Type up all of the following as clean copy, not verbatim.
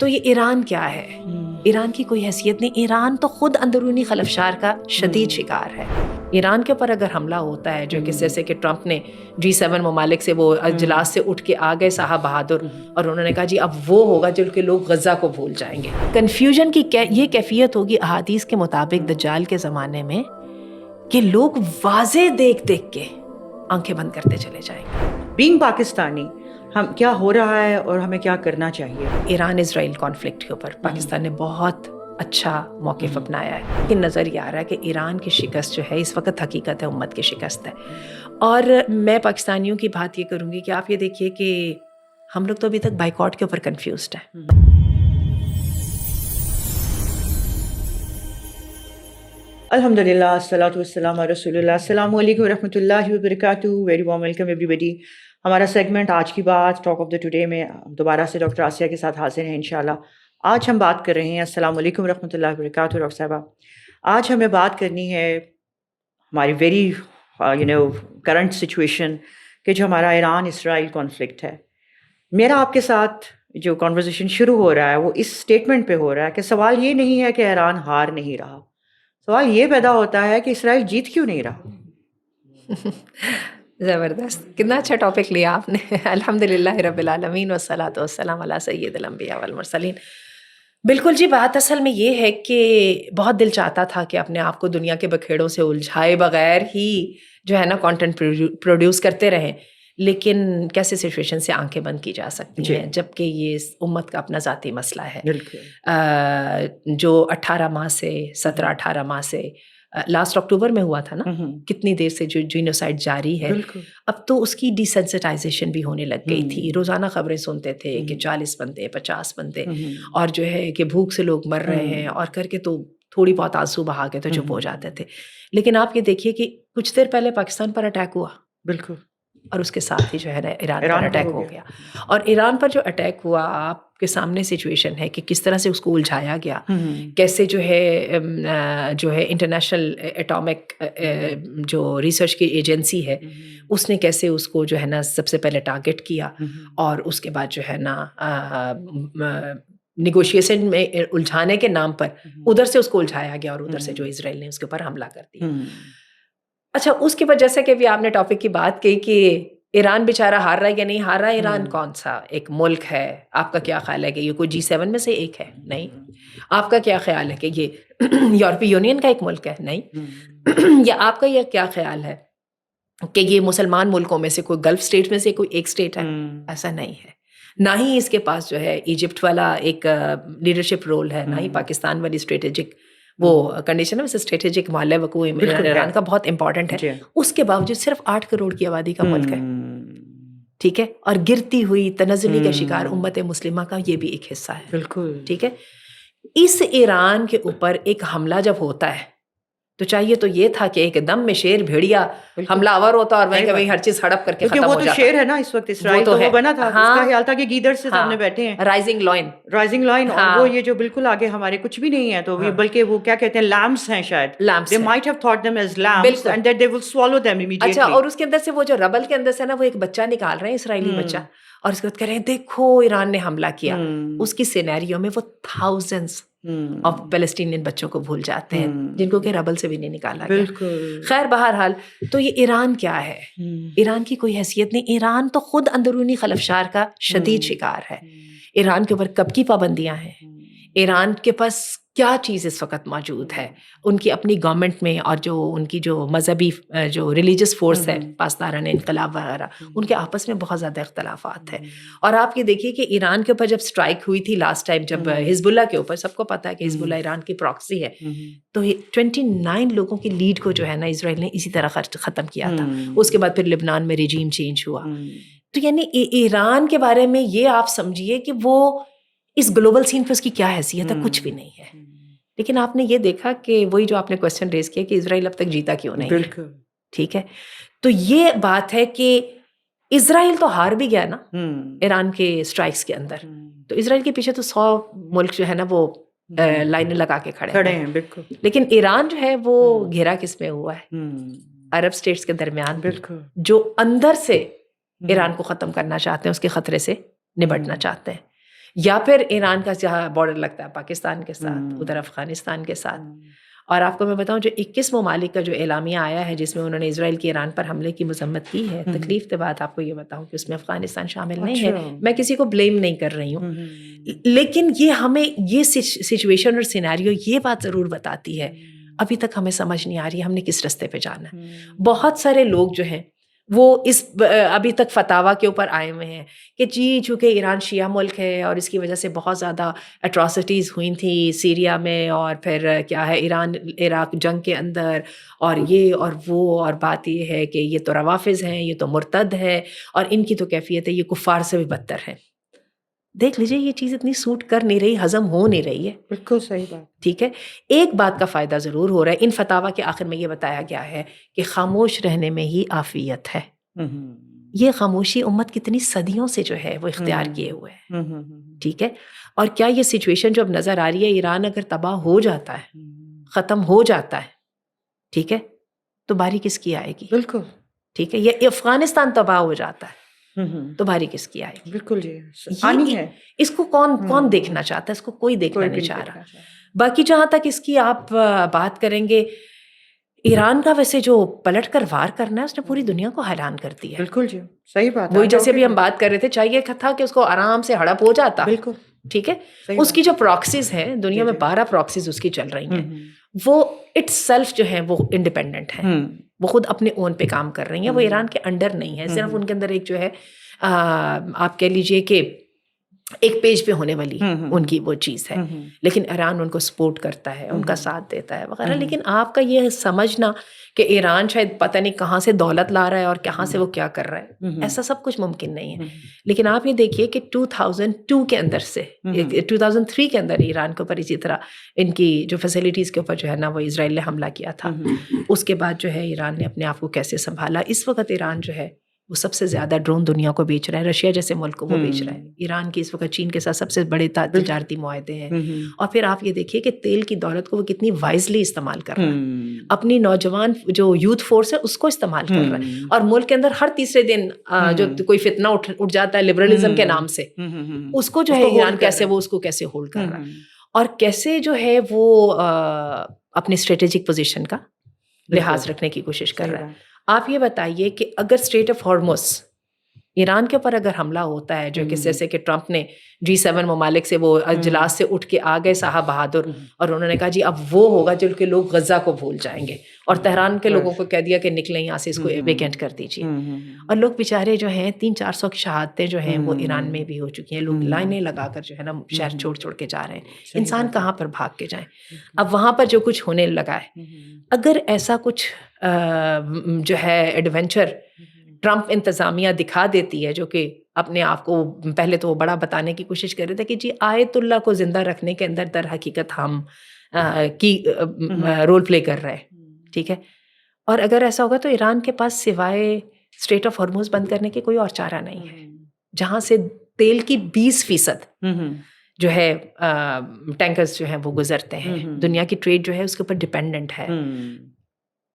تو یہ ایران کیا ہے؟ ایران کی کوئی حیثیت نہیں. ایران تو خود اندرونی خلفشار کا شدید شکار ہے. ایران کے اوپر اگر حملہ ہوتا ہے جو کہ جیسے کہ ٹرمپ نے G7 ممالک سے وہ اجلاس سے اٹھ کے آ گئے صاحب بہادر، اور انہوں نے کہا جی اب وہ ہوگا جن کے لوگ غزہ کو بھول جائیں گے. کنفیوژن کی یہ کیفیت ہوگی احادیث کے مطابق دجال کے زمانے میں کہ لوگ واضح دیکھ دیکھ کے آنکھیں بند کرتے چلے جائیں گے. بینگ پاکستانی ہم کیا ہو رہا ہے اور ہمیں کیا کرنا چاہیے؟ ایران اسرائیل کانفلکٹ کے اوپر پاکستان نے بہت اچھا موقف اپنایا ہے. لیکن نظر یہ آ رہا ہے کہ ایران کی شکست جو ہے اس وقت حقیقت ہے امت کی شکست ہے. اور میں پاکستانیوں کی بات یہ کروں گی کہ آپ یہ دیکھیے کہ ہم لوگ تو ابھی تک بائیکاٹ کے اوپر کنفیوزڈ ہیں. الحمدللہ الصلاۃ والسلام علی رسول اللہ. السلام علیکم ورحمۃ اللہ وبرکاتہ. ویری وارم ویلکم ایوری بڈی. ہمارا سیگمنٹ آج کی بات ٹاک آف دا ٹوڈے میں دوبارہ سے ڈاکٹر آسیہ کے ساتھ حاضر ہیں انشاءاللہ. آج ہم بات کر رہے ہیں. السلام علیکم ورحمۃ اللہ وبرکاتہ ڈاکٹر صاحبہ. آج ہمیں بات کرنی ہے ہماری ویری کرنٹ سچویشن کہ جو ہمارا ایران اسرائیل کانفلکٹ ہے. میرا آپ کے ساتھ جو کانورزیشن شروع ہو رہا ہے وہ اس اسٹیٹمنٹ پہ ہو رہا ہے کہ سوال یہ نہیں ہے کہ ایران ہار نہیں رہا، سوال یہ پیدا ہوتا ہے کہ اسرائیل جیت کیوں نہیں رہا. زبردست، کتنا اچھا ٹاپک لیا آپ نے. الحمدللہ رب العالمین والصلاۃ والسلام علی سید الانبیاء والمرسلین. بالکل جی، بات اصل میں یہ ہے کہ بہت دل چاہتا تھا کہ اپنے آپ کو دنیا کے بکھیڑوں سے الجھائے بغیر ہی جو ہے نا کانٹینٹ پروڈیوس کرتے رہیں، لیکن کیسے سچویشن سے آنکھیں بند کی جا سکتی ہیں جبکہ یہ امت کا اپنا ذاتی مسئلہ ہے. جو 18 ماہ سے 17-18 ماہ سے لاسٹ اکتوبر میں ہوا تھا نا، کتنی دیر سے جو جینوسائیڈ جاری ہے، اب تو اس کی ڈیسینسٹائزیشن بھی ہونے لگ گئی تھی. روزانہ خبریں سنتے تھے کہ 40 بندے 50 بندے اور جو ہے کہ بھوک سے لوگ مر رہے ہیں، اور کر کے تو تھوڑی بہت آنسو بہا کے تو چپ ہو جاتے تھے. لیکن آپ یہ دیکھیے کہ کچھ دیر پہلے پاکستان پر اٹیک ہوا، بالکل، اور اس کے ساتھ ہی جو ہے نا ایران پر اٹیک ہو گیا. اور ایران پر جو اٹیک ہوا، آپ کے سامنے سچویشن ہے کہ کس طرح سے اس کو الجھایا گیا، کیسے جو ہے انٹرنیشنل ایٹامک جو ریسرچ کی ایجنسی ہے اس نے کیسے اس کو جو ہے نا سب سے پہلے ٹارگٹ کیا، اور اس کے بعد جو ہے نا نیگوشیشن میں الجھانے کے نام پر ادھر سے اس کو الجھایا گیا، اور ادھر سے جو اسرائیل نے اس کے اوپر حملہ کر دیا. اچھا، اس کے بعد جیسے کہ بھی آپ نے ٹاپک کی بات کی کہ ایران بیچارہ ہار رہا ہے یا نہیں ہار رہا. ایران کون سا ایک ملک ہے؟ آپ کا کیا خیال ہے کہ یہ کوئی G7 میں سے ایک ہے؟ نہیں. آپ کا کیا خیال ہے کہ یہ یورپی یونین کا ایک ملک ہے؟ نہیں. یا آپ کا یہ کیا خیال ہے کہ یہ مسلمان ملکوں میں سے کوئی گلف اسٹیٹ میں سے کوئی ایک اسٹیٹ ہے؟ ایسا نہیں ہے. نہ ہی اس کے پاس جو ہے ایجپٹ والا ایک لیڈرشپ رول ہے، نہ ہی پاکستان والی اسٹریٹجک وہ کنڈیشن ہے. ویسے اسٹریٹجک محل وقوع ایران کا بہت امپورٹنٹ ہے. اس کے باوجود صرف 8 کروڑ کی آبادی کا ملک ہے، ٹھیک ہے، اور گرتی ہوئی تنزلی کا شکار امت مسلمہ کا یہ بھی ایک حصہ ہے. بالکل ٹھیک ہے. اس ایران کے اوپر ایک حملہ جب ہوتا ہے تو چاہیے تو یہ تھا کہ ایک دم میں شیر بھیڑیا حملہ آور ہوتا اور وہیں ہر چیز ہڑپ کر کے ختم ہو جاتا. وہ تو شیر ہے نا اس وقت اسرائیل، تو وہ بنا تھا. اس کا خیال تھا کہ گیدڑ سے سامنے بیٹھے ہیں، رائزنگ لائن. اور وہ یہ جو بالکل آگے ہمارے کچھ بھی نہیں ہے، تو بلکہ وہ کیا کہتے ہیں، لامس ہیں شاید. They might have thought them as lambs and that they will swallow them immediately. اچھا، اور اس کے اندر سے وہ جو ربل کے اندر سے نا وہ ایک بچہ نکال رہے ہیں، اسرائیلی بچہ، اور اس کے بعد کہہ رہے ہیں دیکھو ایران نے حملہ کیا. اس کی سینیریو میں وہ thousands آف پیلسٹینین بچوں کو بھول جاتے ہیں جن کو کہ ربل سے بھی نہیں نکالا گیا. خیر بہرحال تو یہ ایران کیا ہے؟ ایران کی کوئی حیثیت نہیں. ایران تو خود اندرونی خلفشار کا شدید شکار ہے. ایران کے اوپر کب کی پابندیاں ہیں، ایران کے پاس کیا چیز اس وقت موجود ہے، ان کی اپنی گورنمنٹ میں، اور جو ان کی جو مذہبی جو ریلیجس فورس ہے، پاسداران انقلاب وغیرہ، ان کے آپس میں بہت زیادہ اختلافات ہیں. اور آپ یہ دیکھیے کہ ایران کے اوپر جب اسٹرائک ہوئی تھی لاسٹ ٹائم، جب حزب اللہ کے اوپر، سب کو پتا ہے کہ حزب اللہ ایران کی پراکسی ہے، تو 29 لوگوں کی لیڈ کو جو ہے نا اسرائیل نے اسی طرح ختم کیا تھا. اس کے بعد پھر لبنان میں رجیم چینج ہوا. تو یعنی ایران کے بارے میں یہ آپ سمجھیے کہ وہ اس گلوبل سین پہ اس کی کیا حیثیت ہے، کچھ بھی نہیں ہے. لیکن آپ نے یہ دیکھا کہ وہی جو آپ نے کوشچن ریز کیا کہ اسرائیل اب تک جیتا کیوں نہیں. بالکل ٹھیک ہے. تو یہ بات ہے کہ اسرائیل تو ہار بھی گیا نا ایران کے اسٹرائکس کے اندر. تو اسرائیل کے پیچھے تو 100 ملک جو ہے نا وہ لائنیں لگا کے کھڑے ہیں. بالکل. لیکن ایران جو ہے وہ گھیرا کس میں ہوا ہے؟ عرب اسٹیٹس کے درمیان. بالکل. جو اندر سے ایران کو ختم کرنا چاہتے ہیں، اس کے خطرے سے نبٹنا چاہتے ہیں. یا پھر ایران کا جہاں بارڈر لگتا ہے پاکستان کے ساتھ ادھر افغانستان کے ساتھ. اور آپ کو میں بتاؤں جو 21 ممالک کا جو اعلامیہ آیا ہے جس میں انہوں نے اسرائیل کی ایران پر حملے کی مذمت کی ہے, تکلیف کے بعد آپ کو یہ بتاؤں کہ اس میں افغانستان شامل نہیں ہے. میں کسی کو بلیم نہیں کر رہی ہوں, لیکن یہ ہمیں یہ سچویشن اور سینیریو یہ بات ضرور بتاتی ہے ابھی تک ہمیں سمجھ نہیں آ رہی ہم نے کس رستے پہ جانا ہے. بہت سارے لوگ جو ہیں وہ اس ابھی تک فتاوا کے اوپر آئے ہوئے ہیں کہ جی چونکہ ایران شیعہ ملک ہے اور اس کی وجہ سے بہت زیادہ اٹراسٹیز ہوئی تھیں سیریا میں, اور پھر کیا ہے ایران عراق جنگ کے اندر, اور یہ اور وہ, اور بات یہ ہے کہ یہ تو روافظ ہیں, یہ تو مرتد ہے, اور ان کی تو کیفیت ہے یہ کفار سے بھی بدتر ہے. دیکھ لیجیے یہ چیز اتنی سوٹ کر نہیں رہی, ہضم ہو نہیں رہی ہے. بالکل صحیح بات. ٹھیک ہے, ایک بات کا فائدہ ضرور ہو رہا ہے, ان فتاوا کے آخر میں یہ بتایا گیا ہے کہ خاموش رہنے میں ہی عافیت ہے. یہ خاموشی امت کتنی صدیوں سے جو ہے وہ اختیار کیے ہوئے ہے. ٹھیک ہے, اور کیا یہ سچویشن جو اب نظر آ رہی ہے ایران اگر تباہ ہو جاتا ہے, ختم ہو جاتا ہے, ٹھیک ہے, تو باری کس کی آئے گی؟ بالکل ٹھیک ہے, یہ افغانستان تباہ ہو جاتا ہے تو باری کس کی آئے گی؟ بالکل جی آنی ہے. اس کو کون دیکھنا چاہتا ہے؟ اس کو کوئی دیکھنا نہیں چاہ رہا. باقی جہاں تک اس کی آپ بات کریں گے, ایران کا ویسے جو پلٹ کر وار کرنا ہے اس نے پوری دنیا کو حیران کر دیا ہے. بالکل جی صحیح بات. وہی جیسے بھی ہم بات کر رہے تھے, چاہیے تھا کہ اس کو آرام سے ہڑپ ہو جاتا. بالکل ٹھیک ہے, اس کی جو پراکسیز ہیں دنیا میں 12 پراکسیز اس کی چل رہی ہیں, وہ اٹ سیلف جو ہیں وہ انڈیپینڈنٹ ہیں, وہ خود اپنے اون پہ کام کر رہی ہیں, وہ ایران کے انڈر نہیں ہے. صرف ان کے اندر ایک جو ہے آپ کہہ لیجئے کہ ایک پیج پہ ہونے والی ان کی وہ چیز ہے, لیکن ایران ان کو سپورٹ کرتا ہے, ان کا ساتھ دیتا ہے وغیرہ. لیکن آپ کا یہ سمجھنا کہ ایران شاید پتہ نہیں کہاں سے دولت لا رہا ہے اور کہاں سے وہ کیا کر رہا ہے, ایسا سب کچھ ممکن نہیں ہے. لیکن آپ یہ دیکھیے کہ 2002 کے اندر سے 2003 کے اندر ایران کے اوپر اسی طرح ان کی جو فیسلٹیز کے اوپر جو ہے نا وہ اسرائیل نے حملہ کیا تھا. اس کے بعد جو ہے ایران نے اپنے آپ کو کیسے سنبھالا. اس وقت ایران جو ہے وہ سب سے زیادہ ڈرون دنیا کو بیچ رہا ہے, رشیا جیسے ملک کو وہ بیچ رہا ہے. ایران کی اس وقت چین کے ساتھ سب سے بڑے تجارتی معاہدے ہیں. اور پھر آپ یہ دیکھیے کہ تیل کی دولت کو وہ کتنی وائزلی استعمال کر رہا ہے, اپنی نوجوان جو یوتھ فورس ہے اس کو استعمال کر رہا ہے. اور ملک کے اندر ہر تیسرے دن جو کوئی فتنہ اٹھ جاتا ہے لبرلزم کے نام سے, اس کو جو ہے ایران کیسے وہ اس کو کیسے ہولڈ کر رہا ہے, اور کیسے جو ہے وہ اپنی اسٹریٹجک پوزیشن کا لحاظ رکھنے کی کوشش کر رہا ہے. آپ یہ بتائیے کہ اگر اسٹریٹ آف ہارمز ایران کے اوپر اگر حملہ ہوتا ہے, جو کہ جیسے کہ ٹرمپ نے G7 ممالک سے وہ اجلاس سے اٹھ کے آ گئے صاحب بہادر, اور انہوں نے کہا جی اب وہ ہوگا جو کہ لوگ غزہ کو بھول جائیں گے, اور تہران کے لوگوں کو کہہ دیا کہ نکلیں یہاں سے, اس کو ویکینٹ کر دیجیے. اور لوگ بیچارے جو ہیں 300-400 کی شہادتیں جو ہیں وہ ایران میں بھی ہو چکی ہیں. لوگ لائنیں لگا کر جو ہے نا شہر چھوڑ کے جا رہے ہیں. انسان کہاں پر بھاگ کے جائیں؟ اب وہاں پر جو کچھ ہونے لگا ہے, اگر ایسا کچھ جو ہے ایڈونچر ٹرمپ انتظامیہ دکھا دیتی ہے, جو کہ اپنے آپ کو پہلے تو وہ بڑا بتانے کی کوشش کر رہے تھے کہ جی آیت اللہ کو زندہ رکھنے کے اندر در حقیقت ہم کی رول پلے کر رہے ہیں. ٹھیک ہے, اور اگر ایسا ہوگا تو ایران کے پاس سوائے اسٹریٹ آف ہارموز بند کرنے کے کوئی اور چارہ نہیں ہے, جہاں سے تیل کی 20% جو ہے ٹینکرز جو ہیں وہ گزرتے ہیں. دنیا کی ٹریڈ جو ہے اس کے اوپر ڈپینڈنٹ ہے.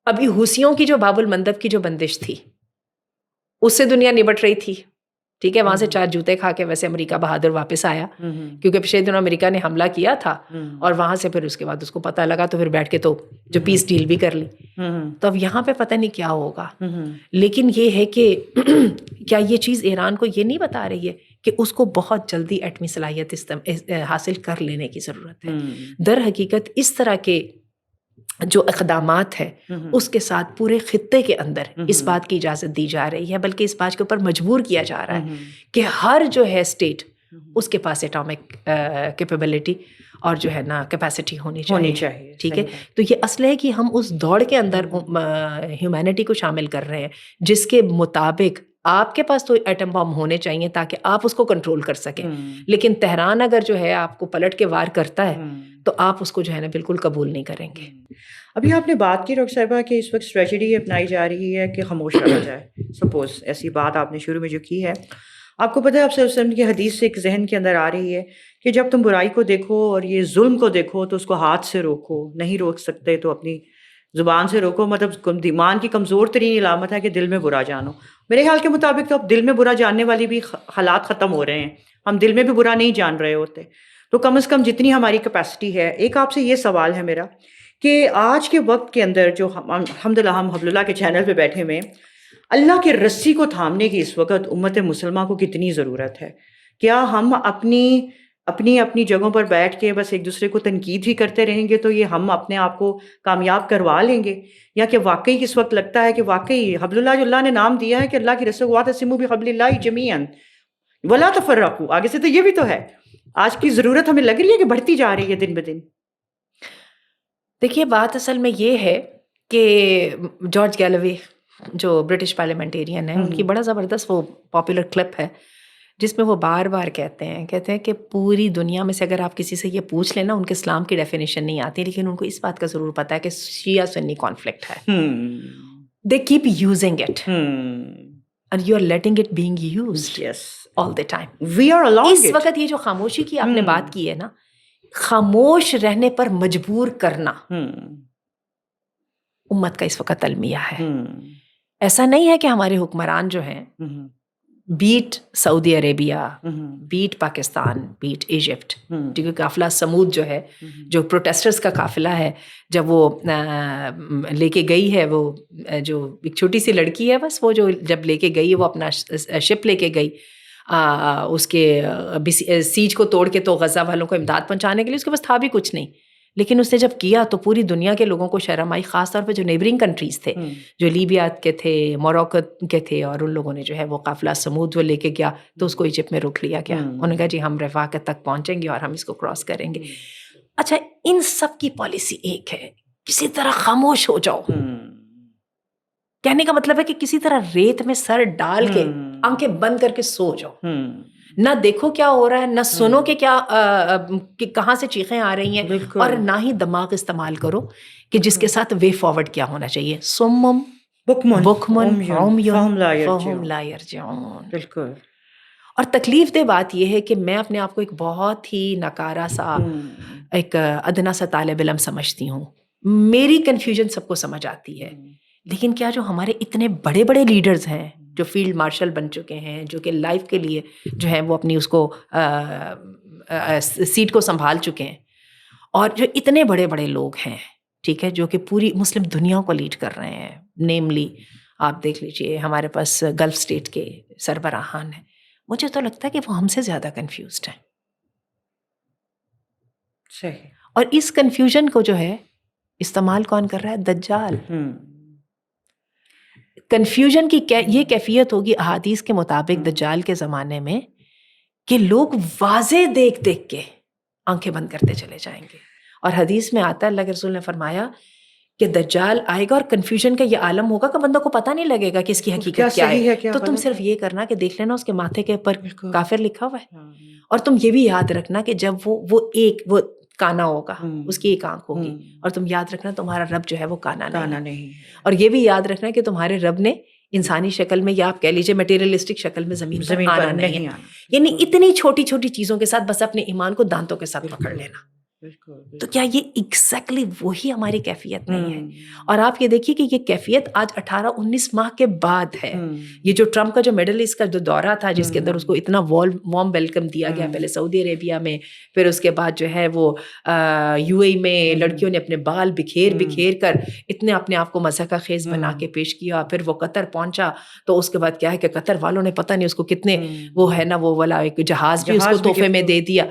ابھی حوثیوں کی جو باب المندب کی جو بندش تھی اس سے دنیا نبٹ رہی تھی. ٹھیک ہے, وہاں سے 4 جوتے کھا کے ویسے امریکہ بہادر واپس آیا, کیونکہ پچھلے دنوں امریکہ نے حملہ کیا تھا, اور وہاں سے پھر اس کے بعد اس کو پتہ لگا تو پھر بیٹھ کے تو جو پیس ڈیل بھی کر لی. تو اب یہاں پہ پتہ نہیں کیا ہوگا. لیکن یہ ہے کہ کیا یہ چیز ایران کو یہ نہیں بتا رہی ہے کہ اس کو بہت جلدی ایٹمی صلاحیت حاصل کر لینے کی ضرورت ہے. در حقیقت اس طرح کے جو اقدامات ہے اس کے ساتھ پورے خطے کے اندر اس بات کی اجازت دی جا رہی ہے, بلکہ اس بات کے اوپر مجبور کیا جا رہا ہے کہ ہر جو ہے اسٹیٹ اس کے پاس ایٹامک کیپیبلٹی اور جو ہے نا کیپیسٹی ہونی چاہیے. ٹھیک ہے, تو یہ اصل ہے کہ ہم اس دوڑ کے اندر ہیومینٹی کو شامل کر رہے ہیں جس کے مطابق آپ کے پاس تو ایٹم بم ہونے چاہیے تاکہ آپ اس کو کنٹرول کر سکیں. لیکن تہران اگر جو ہے آپ کو پلٹ کے وار کرتا ہے تو آپ اس کو جو ہے نا بالکل قبول نہیں کریں گے. ابھی آپ نے بات کی ڈاکٹر صاحبہ کہ اس وقت اسٹریٹجی اپنائی جا رہی ہے کہ خاموش رہا جائے. سپوز ایسی بات آپ نے شروع میں جو کی ہے, آپ کو پتہ ہے آپ صلی اللہ علیہ وسلم کی حدیث سے ایک ذہن کے اندر آ رہی ہے کہ جب تم برائی کو دیکھو اور یہ ظلم کو دیکھو تو اس کو ہاتھ سے روکو, نہیں روک سکتے تو اپنی زبان سے روکو مطلب ایمان کی کمزور ترین علامت ہے کہ دل میں برا جانو. میرے خیال کے مطابق تو اب دل میں برا جاننے والی بھی حالات ختم ہو رہے ہیں, ہم دل میں بھی برا نہیں جان رہے ہوتے. تو کم از کم جتنی ہماری کیپیسٹی ہے. ایک آپ سے یہ سوال ہے میرا کہ آج کے وقت کے اندر جو الحمدللہ ہم حبل اللہ کے چینل پہ بیٹھے ہوئے, اللہ کی رسی کو تھامنے کی اس وقت امت مسلمہ کو کتنی ضرورت ہے؟ کیا ہم اپنی جگہوں پر بیٹھ کے بس ایک دوسرے کو تنقید ہی کرتے رہیں گے تو یہ ہم اپنے آپ کو کامیاب کروا لیں گے, یا کہ واقعی اس وقت لگتا ہے کہ واقعی حبل اللہ جو اللہ نے نام دیا ہے کہ اللہ کی رسی واعتصموا بحبل اللہ جمیعا ولا تفرقوا, آگے سے تو یہ بھی تو ہے. آج کی ضرورت ہمیں لگ رہی ہے کہ بڑھتی جا رہی ہے دن بدن. دیکھیے بات اصل میں یہ ہے کہ جارج گیلوے جو برٹش پارلیمنٹیرین ہیں, ان کی بڑا زبردست وہ پاپولر کلپ ہے جس میں وہ بار بار کہتے ہیں کہ پوری دنیا میں سے اگر آپ کسی سے یہ پوچھ لیں نا, ان کے اسلام کی ڈیفینیشن نہیں آتی, لیکن ان کو اس بات کا ضرور پتہ ہے کہ شیعہ سنی کانفلکٹ ہے. They keep using it and you are letting it being used all the time. We are allowing اس it. وقت یہ جو خاموشی کی آپ نے بات کی ہے نا, خاموش رہنے پر مجبور کرنا امت کا اس وقت المیہ ہے. ایسا نہیں ہے کہ ہمارے حکمران جو ہیں, be it Saudi Arabia, be it Pakistan, be it Egypt, کیونکہ قافلہ سمود جو ہے, جو پروٹیسٹرز کا قافلہ ہے, جب وہ لے کے گئی ہے, وہ جو ایک چھوٹی سی لڑکی ہے بس, وہ جو جب لے کے گئی وہ اپنا شپ لے کے گئی اس کے سیج کو توڑ کے, تو غزہ والوں کو امداد پہنچانے کے لیے اس کے پاس تھا بھی کچھ نہیں, لیکن اس نے جب کیا تو پوری دنیا کے لوگوں کو شرم آئی, خاص طور پہ جو نیبرنگ کنٹریز تھے, جو لیبیا کے تھے, موروکو کے تھے, اور ان لوگوں نے جو ہے وہ قافلہ سمود وہ لے کے گیا تو اس کو ایجپٹ میں روک لیا گیا. انہوں نے کہا جی ہم رفاقت تک پہنچیں گے اور ہم اس کو کراس کریں گے. اچھا, ان سب کی پالیسی ایک ہے, کسی طرح خاموش ہو جاؤ. کہنے کا مطلب ہے کہ کسی طرح ریت میں سر ڈال کے آنکھیں بند کر کے سو جاؤ, نہ دیکھو کیا ہو رہا ہے, نہ سنو کہ کیا کہاں سے چیخیں آ رہی ہیں, اور نہ ہی دماغ استعمال کرو کہ جس کے ساتھ وے فارورڈ کیا ہونا چاہیے. سمم بکمن عمی فہم لا یرجعون. بالکل. اور تکلیف دہ بات یہ ہے کہ میں اپنے آپ کو ایک بہت ہی نکارا سا, ایک ادنا سا طالب علم سمجھتی ہوں. میری کنفیوژن سب کو سمجھ آتی ہے, لیکن کیا جو ہمارے اتنے بڑے بڑے لیڈرز ہیں جو فیلڈ مارشل بن چکے ہیں, جو کہ لائف کے لیے جو ہے وہ اپنی اس کو سیٹ کو سنبھال چکے ہیں, اور جو اتنے بڑے بڑے لوگ ہیں, ٹھیک ہے, جو کہ پوری مسلم دنیا کو لیڈ کر رہے ہیں, نیملی آپ دیکھ لیجئے ہمارے پاس گلف اسٹیٹ کے سربراہان ہیں, مجھے تو لگتا ہے کہ وہ ہم سے زیادہ کنفیوزڈ ہیں. صحیح. اور اس کنفیوژن کو جو ہے استعمال کون کر رہا ہے؟ دجال. کنفیوژن کی یہ کیفیت ہوگی احادیث کے مطابق دجال کے زمانے میں کہ لوگ واضح دیکھ دیکھ کے آنکھیں بند کرتے چلے جائیں گے. اور حدیث میں آتا ہے, اللہ کے رسول نے فرمایا کہ دجال آئے گا اور کنفیوژن کا یہ عالم ہوگا کہ بندوں کو پتہ نہیں لگے گا کہ اس کی حقیقت کیا ہے. تو تم صرف یہ کرنا کہ دیکھ لینا اس کے ماتھے کے اوپر کافر لکھا ہوا ہے, اور تم یہ بھی یاد رکھنا کہ جب وہ کانا ہوگا, اس کی ایک آنکھ ہوگی, اور تم یاد رکھنا تمہارا رب جو ہے وہ کانا نہیں. اور یہ بھی یاد رکھنا کہ تمہارے رب نے انسانی شکل میں, یا آپ کہہ لیجیے میٹیریلسٹک شکل میں زمین پر آنا نہیں ہے. یعنی اتنی چھوٹی چھوٹی چیزوں کے ساتھ بس اپنے ایمان کو دانتوں کے ساتھ پکڑ لینا. تو کیا یہ ایگزیکٹلی وہی ہماری کیفیت نہیں ہے؟ اور آپ یہ دیکھیے کہ یہ کیفیت آج 18-19 ماہ کے بعد ہے. یہ جو ٹرمپ کا جو مڈل ایسٹ کا جو دورہ تھا, جس کے اندر اس کو اتنا وارم ویلکم دیا گیا, پہلے سعودی عربیہ میں, پھر اس کے بعد جو ہے وہ یو اے میں لڑکیوں نے اپنے بال بکھیر کر اتنے اپنے آپ کو مضحکہ خیز بنا کے پیش کیا. پھر وہ قطر پہنچا تو اس کے بعد کیا ہے کہ قطر والوں نے پتہ نہیں اس کو کتنے وہ ہے نا وہ والا ایک جہاز بھی اس کو تحفے میں دے دیا.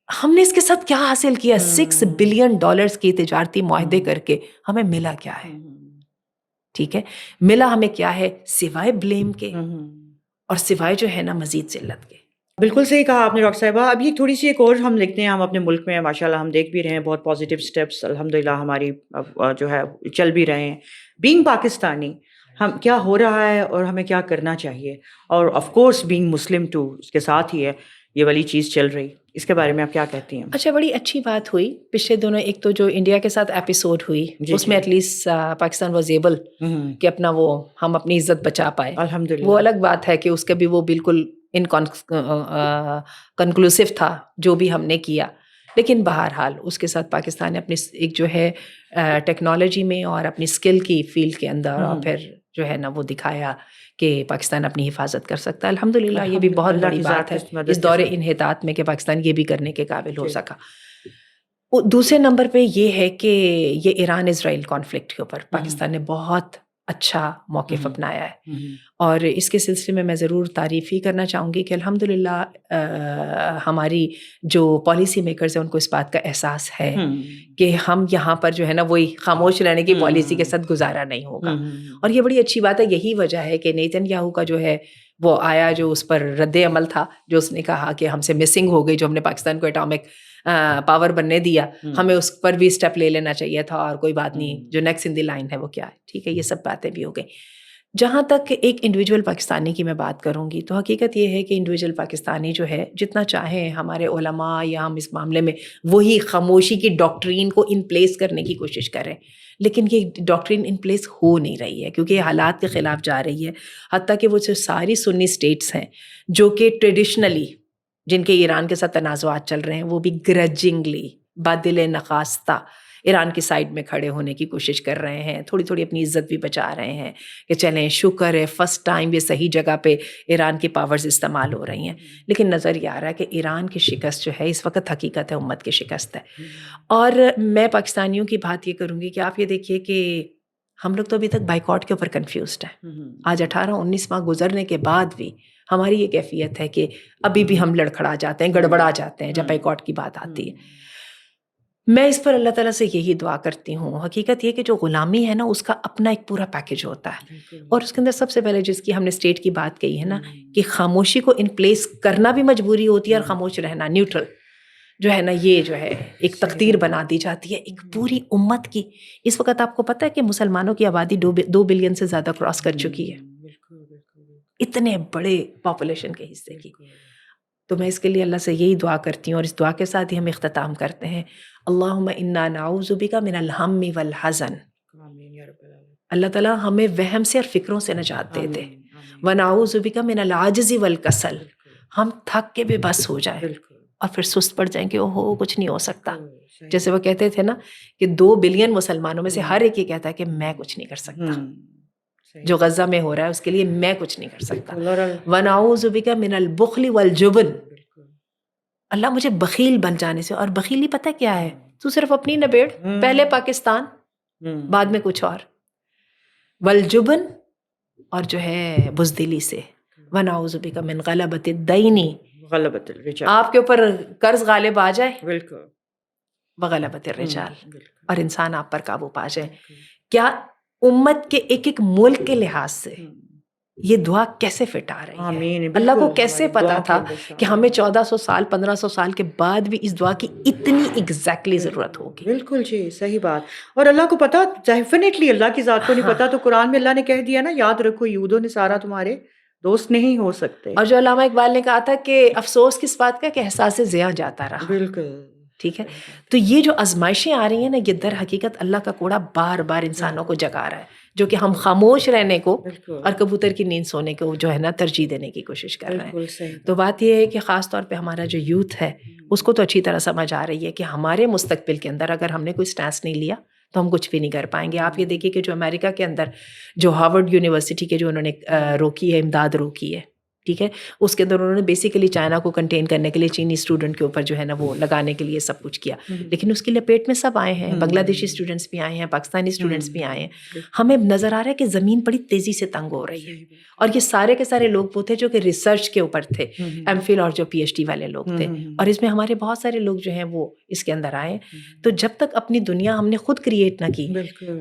ہم نے اس کے ساتھ کیا حاصل کیا؟ $6 بلین کی تجارتی معاہدے کر کے ہمیں ملا کیا ہے؟ ٹھیک ہے, ملا ہمیں کیا ہے سوائے بلیم کے, اور سوائے جو ہے نا مزید ذلت کے. بالکل صحیح کہا آپ نے ڈاکٹر صاحبہ. اب یہ تھوڑی سی ایک اور ہم لکھتے ہیں, ہم اپنے ملک میں ماشاء اللہ ہم دیکھ بھی رہے ہیں بہت پازیٹیو اسٹیپس الحمدللہ ہماری جو ہے چل بھی رہے ہیں. بینگ پاکستانی ہم کیا ہو رہا ہے اور ہمیں کیا کرنا چاہیے, اور of course being Muslim too, اس کے ساتھ ہی ہے یہ والی چیز چل رہی, اس کے بارے میں آپ کیا کہتی ہیں؟ اچھا, بڑی اچھی بات ہوئی پچھلے دونوں, ایک تو جو انڈیا کے ساتھ ایپیسوڈ ہوئی اس میں at least Pakistan was able کہ اپنا وہ ہم اپنی عزت بچا پائے. الحمدللہ. وہ الگ بات ہے کہ اس کا بھی وہ بالکل کنکلوسیو تھا جو بھی ہم نے کیا, لیکن بہرحال اس کے ساتھ پاکستان نے اپنی ایک جو ہے ٹیکنالوجی میں اور اپنی اسکل کی فیلڈ کے اندر اور پھر جو ہے نا وہ دکھایا کہ پاکستان اپنی حفاظت کر سکتا ہے. الحمدللہ یہ بھی بہت بڑی بات ہے اس دور انحطاط میں کہ پاکستان یہ بھی کرنے کے قابل ہو سکا. دوسرے نمبر پہ یہ ہے کہ یہ ایران اسرائیل کانفلکٹ کے اوپر پاکستان نے بہت اچھا موقف اپنایا ہے, اور اس کے سلسلے میں ضرور تعریف ہی کرنا چاہوں گی کہ الحمدللہ ہماری جو پالیسی میکرز ہیں ان کو اس بات کا احساس ہے کہ ہم یہاں پر جو ہے نا وہی خاموش رہنے کی پالیسی کے ساتھ گزارا نہیں ہوگا, اور یہ بڑی اچھی بات ہے. یہی وجہ ہے کہ نیتن یاہو کا جو ہے وہ آیا جو اس پر رد عمل تھا, جو اس نے کہا کہ ہم سے مسنگ ہو گئی, جو ہم نے پاکستان کو اٹامک پاور بننے دیا, ہمیں اس پر بھی اسٹیپ لے لینا چاہیے تھا, اور کوئی بات نہیں, جو نیکسٹ ان دی لائن ہے وہ کیا ہے. ٹھیک ہے, یہ سب باتیں بھی ہو گئی. جہاں تک ایک انڈیویجول پاکستانی کی میں بات کروں گی تو حقیقت یہ ہے کہ انڈیویجول پاکستانی جو ہے جتنا چاہیں ہمارے علماء یا ہم اس معاملے میں وہی خاموشی کی ڈاکٹرین کو ان پلیس کرنے کی کوشش کریں, لیکن یہ ڈاکٹرین ان پلیس ہو نہیں رہی ہے کیونکہ یہ حالات کے خلاف جا رہی ہے. حتیٰ کہ وہ جو ساری سنی اسٹیٹس ہیں جو کہ ٹریڈیشنلی جن کے ایران کے ساتھ تنازعات چل رہے ہیں وہ بھی گرجنگلی بادل نخواستہ ایران کی سائڈ میں کھڑے ہونے کی کوشش کر رہے ہیں, تھوڑی تھوڑی اپنی عزت بھی بچا رہے ہیں کہ چلیں شکر ہے فرسٹ ٹائم یہ صحیح جگہ پہ ایران کی پاورز استعمال ہو رہی ہیں. لیکن نظر یہ آ رہا ہے کہ ایران کی شکست جو ہے اس وقت حقیقت ہے امت کی شکست ہے. اور میں پاکستانیوں کی بات یہ کروں گی کہ آپ یہ دیکھیے کہ ہم لوگ تو ابھی تک بائیکاٹ کے اوپر کنفیوزڈ ہیں. آج 18-19 ماہ گزرنے کے بعد بھی ہماری یہ کیفیت ہے کہ ابھی بھی ہم لڑکھڑا جاتے ہیں, گڑبڑا جاتے ہیں جب بائیکاٹ کی بات آتی ہے. میں اس پر اللہ تعالیٰ سے یہی دعا کرتی ہوں. حقیقت یہ کہ جو غلامی ہے نا اس کا اپنا ایک پورا پیکیج ہوتا ہے, اور اس کے اندر سب سے پہلے جس کی ہم نے اسٹیٹ کی بات کہی ہے نا کہ خاموشی کو ان پلیس کرنا بھی مجبوری ہوتی ہے, اور خاموش رہنا نیوٹرل جو ہے نا یہ جو ہے ایک تقدیر بنا دی جاتی ہے ایک پوری امت کی. اس وقت آپ کو پتہ ہے کہ مسلمانوں کی آبادی 2 بلین سے زیادہ کراس کر چکی ہے, اتنے بڑے پاپولیشن کے حصے کی. تو میں اس کے لیے اللہ سے یہی دعا کرتی ہوں, اور اس دعا کے ساتھ ہی ہم اختتام کرتے ہیں. اللہم انا نعوذ بک من الہم والحزن. اللہ تعالیٰ ہمیں وہم سے اور فکروں سے نجات دے دے. ونعوذ بک من العجز والکسل. ہم تھک کے بے بس ہو جائیں اور پھر سست پڑ جائیں کہ اوہو کچھ نہیں ہو سکتا. جیسے وہ کہتے تھے نا کہ 2 بلین مسلمانوں میں سے ہر ایک یہ کہتا ہے کہ میں کچھ نہیں کر سکتا. جو غزہ میں ہو رہا ہے اس کے لیے میں کچھ نہیں کر سکتا. وَنَعُوذُ بِكَ مِنَ الْبُخْلِ وَالْجُبْنِ. اللہ مجھے بخیل بن جانے سے. اور بخیلی پتہ کیا ہے؟ تو صرف اپنی نبیڑ, پہلے پاکستان بعد میں کچھ اور. والجبن, اور جو ہے بزدلی سے. وَنَعُوذُ بِكَ مِنْ غَلَبَةِ الدَّيْنِ. آپ کے اوپر قرض غالب آ جائے, وَغَلَبَةِ الرِّجَالِ, اور انسان آپ پر قابو پا جائے. کیا امت کے ایک ایک ملک کے لحاظ سے یہ دعا کیسے فٹ آ رہی ہے؟ اللہ کو کیسے پتا تھا کہ ہمیں 1400 سال 1500 سال کے بعد بھی اس دعا کی اتنی ایگزیکٹلی ضرورت ہوگی؟ بالکل جی, صحیح بات. اور اللہ کو پتا, ڈیفینیٹلی اللہ کی ذات کو نہیں پتا. تو قرآن میں اللہ نے کہہ دیا نا, یاد رکھو یہود و نصارہ تمہارے دوست نہیں ہو سکتے. اور جو علامہ اقبال نے کہا تھا کہ افسوس کس بات کا کہ احساس زیاں جاتا رہا. بالکل ٹھیک ہے. تو یہ جو آزمائشیں آ رہی ہیں نا, یہ در حقیقت اللہ کا کوڑا بار بار انسانوں کو جگا رہا ہے, جو کہ ہم خاموش رہنے کو اور کبوتر کی نیند سونے کو جو ہے نا ترجیح دینے کی کوشش کر رہے ہیں. تو بات یہ ہے کہ خاص طور پہ ہمارا جو یوتھ ہے اس کو تو اچھی طرح سمجھ آ رہی ہے کہ ہمارے مستقبل کے اندر اگر ہم نے کوئی سٹینس نہیں لیا تو ہم کچھ بھی نہیں کر پائیں گے. آپ یہ دیکھیے کہ جو امریکہ کے اندر جو ہارورڈ یونیورسٹی کے جو انہوں نے روکی ہے, امداد روکی ہے, ٹھیک ہے, اس کے اندر انہوں نے بیسیکلی چائنا کو کنٹین کرنے کے لیے چینی اسٹوڈنٹ کے اوپر جو ہے نا وہ لگانے کے لیے سب کچھ کیا, لیکن اس کی لپیٹ میں سب آئے ہیں. بنگلہ دیشی اسٹوڈنٹس بھی آئے ہیں, پاکستانی اسٹوڈنٹس بھی آئے ہیں. ہمیں نظر آ رہا ہے کہ زمین بڑی تیزی سے تنگ ہو رہی ہے, اور یہ سارے کے سارے لوگ وہ تھے جو کہ ریسرچ کے اوپر تھے, ایم فل اور جو پی ایچ ڈی والے لوگ تھے, اور اس میں ہمارے بہت سارے لوگ جو ہیں وہ اس کے اندر آئے. تو جب تک اپنی دنیا ہم نے خود کریٹ نہ کی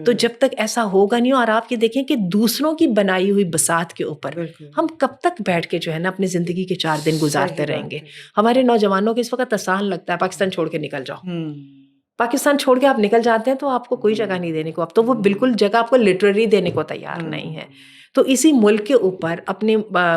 تو جب تک ایسا ہوگا نہیں. اور آپ یہ دیکھیں کہ دوسروں کی بنائی ہوئی بساط کے اوپر ہم کب تک بیٹھ کے جو ہے نا اپنی زندگی کے 4 دن گزارتے رہیں گے. ہمارے نوجوانوں کو اس وقت آسان لگتا ہے پاکستان چھوڑ کے نکل جاؤ. پاکستان چھوڑ کے آپ نکل جاتے ہیں تو آپ کو کوئی جگہ نہیں دینے کو, اب تو وہ بالکل جگہ آپ کو لٹرری دینے کو تیار نہیں ہے. تو اسی ملک کے اوپر اپنے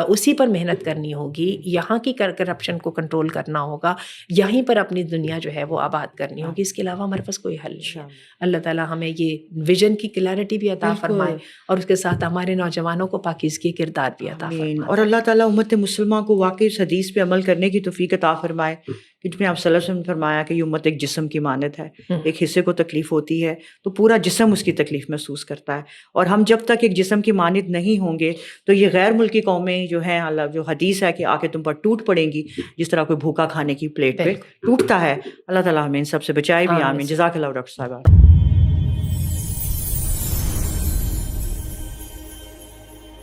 اسی پر محنت کرنی ہوگی, یہاں کی کرپشن کو کنٹرول کرنا ہوگا, یہیں پر اپنی دنیا جو ہے وہ آباد کرنی ہوگی. اس کے علاوہ ہمارے پاس کوئی حل نہیں ہے. اللہ تعالیٰ ہمیں یہ ویژن کی کلیئرٹی بھی عطا فرمائے, اور اس کے ساتھ ہمارے نوجوانوں کو پاکیزگی کردار بھی عطا فرمائے. اور اللہ تعالیٰ امت مسلمہ کو واقعی اس حدیث پہ عمل کرنے کی توفیق عطا فرمائے کہ جس میں آپ صلی اللہ علیہ وسلم نے فرمایا کہ یہ امت ایک جسم کی مانند ہے، ہوں، ایک حصے کو تکلیف ہوتی ہے تو پورا جسم اس کی تکلیف محسوس کرتا ہے، اور ہم جب تک ایک جسم کی مانند نہیں ہوں گے تو یہ غیر ملکی قومیں جو ہیں، اللہ جو حدیث ہے کہ آ کے تم پر ٹوٹ پڑیں گی جس طرح کوئی بھوکا کھانے کی پلیٹ پہ بالکل ٹوٹتا ہے. اللہ تعالیٰ ہمیں ان سب سے بچائے بھی، آمین آمین. سر جزاک اللہ ڈاکٹر صاحبہ.